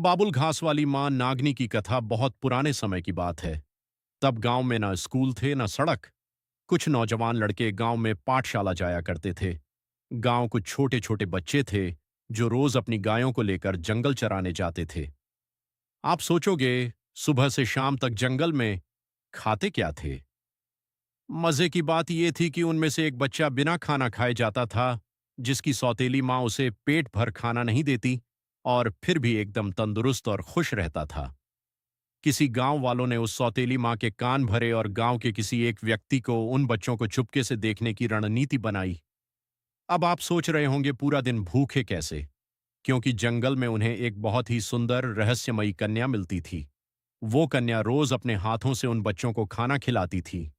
बाबुल घास वाली माँ नागनी की कथा बहुत पुराने समय की बात है। तब गांव में ना स्कूल थे ना सड़क। कुछ नौजवान लड़के गांव में पाठशाला जाया करते थे। गांव कुछ छोटे छोटे बच्चे थे जो रोज अपनी गायों को लेकर जंगल चराने जाते थे। आप सोचोगे, सुबह से शाम तक जंगल में खाते क्या थे? मजे की बात यह थी कि उनमें से एक बच्चा बिना खाना खाए जाता था, जिसकी सौतेली माँ उसे पेट भर खाना नहीं देती और फिर भी एकदम तंदुरुस्त और खुश रहता था। किसी गांव वालों ने उस सौतेली माँ के कान भरे और गांव के किसी एक व्यक्ति को उन बच्चों को चुपके से देखने की रणनीति बनाई। अब आप सोच रहे होंगे पूरा दिन भूखे कैसे? क्योंकि जंगल में उन्हें एक बहुत ही सुंदर रहस्यमयी कन्या मिलती थी। वो कन्या रोज अपने हाथों से उन बच्चों को खाना खिलाती थी।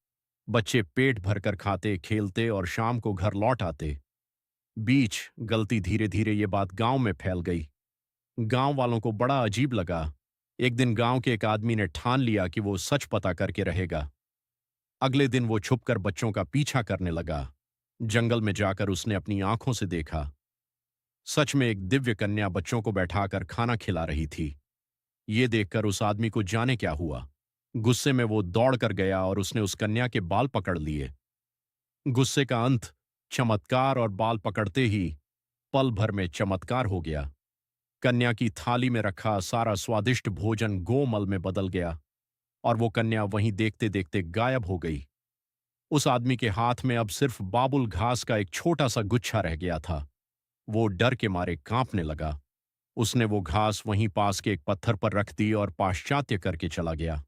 बच्चे पेट भरकर खाते, खेलते और शाम को घर लौट आते। बीच गलती धीरे धीरे ये बात गांव में फैल गई। गांव वालों को बड़ा अजीब लगा। एक दिन गांव के एक आदमी ने ठान लिया कि वो सच पता करके रहेगा। अगले दिन वो छुपकर बच्चों का पीछा करने लगा। जंगल में जाकर उसने अपनी आंखों से देखा, सच में एक दिव्य कन्या बच्चों को बैठाकर खाना खिला रही थी। ये देखकर उस आदमी को जाने क्या हुआ। गुस्से में वो दौड़ कर गया और उसने उस कन्या के बाल पकड़ लिए। गुस्से का अंत चमत्कार, और बाल पकड़ते ही पल भर में चमत्कार हो गया। कन्या की थाली में रखा सारा स्वादिष्ट भोजन गोमल में बदल गया और वो कन्या वहीं देखते देखते गायब हो गई। उस आदमी के हाथ में अब सिर्फ बाबुल घास का एक छोटा सा गुच्छा रह गया था। वो डर के मारे कांपने लगा। उसने वो घास वहीं पास के एक पत्थर पर रख दी और पाश्चात्य करके चला गया।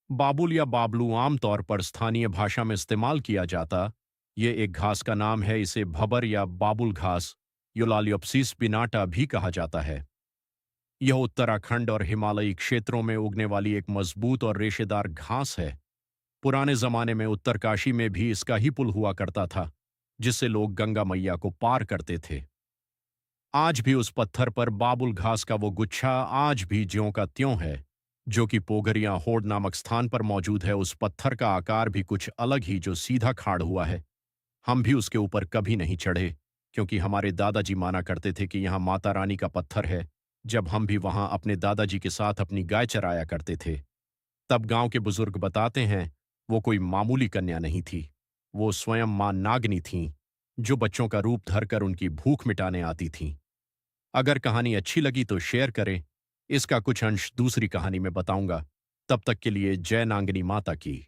बाबुल या बाबलू आमतौर पर स्थानीय भाषा में इस्तेमाल किया जाता ये एक घास का नाम है। इसे भबर या बाबुल घास, यूलालियोप्सिस पिनाटा भी कहा जाता है। यह उत्तराखंड और हिमालयी क्षेत्रों में उगने वाली एक मजबूत और रेशेदार घास है। पुराने जमाने में उत्तरकाशी में भी इसका ही पुल हुआ करता था, जिससे लोग गंगा मैया को पार करते थे। आज भी उस पत्थर पर बाबुल घास का वो गुच्छा आज भी ज्यों का त्यों है, जो कि पोगरिया होड़ नामक स्थान पर मौजूद है। उस पत्थर का आकार भी कुछ अलग ही, जो सीधा खाड़ हुआ है। हम भी उसके ऊपर कभी नहीं चढ़े, क्योंकि हमारे दादाजी माना करते थे कि यहाँ माता रानी का पत्थर है। जब हम भी वहां अपने दादाजी के साथ अपनी गाय चराया करते थे, तब गांव के बुजुर्ग बताते हैं, वो कोई मामूली कन्या नहीं थी। वो स्वयं मां नागनी थीं, जो बच्चों का रूप धरकर उनकी भूख मिटाने आती थीं। अगर कहानी अच्छी लगी तो शेयर करें। इसका कुछ अंश दूसरी कहानी में बताऊंगा। तब तक के लिए जय नांगनी माता की।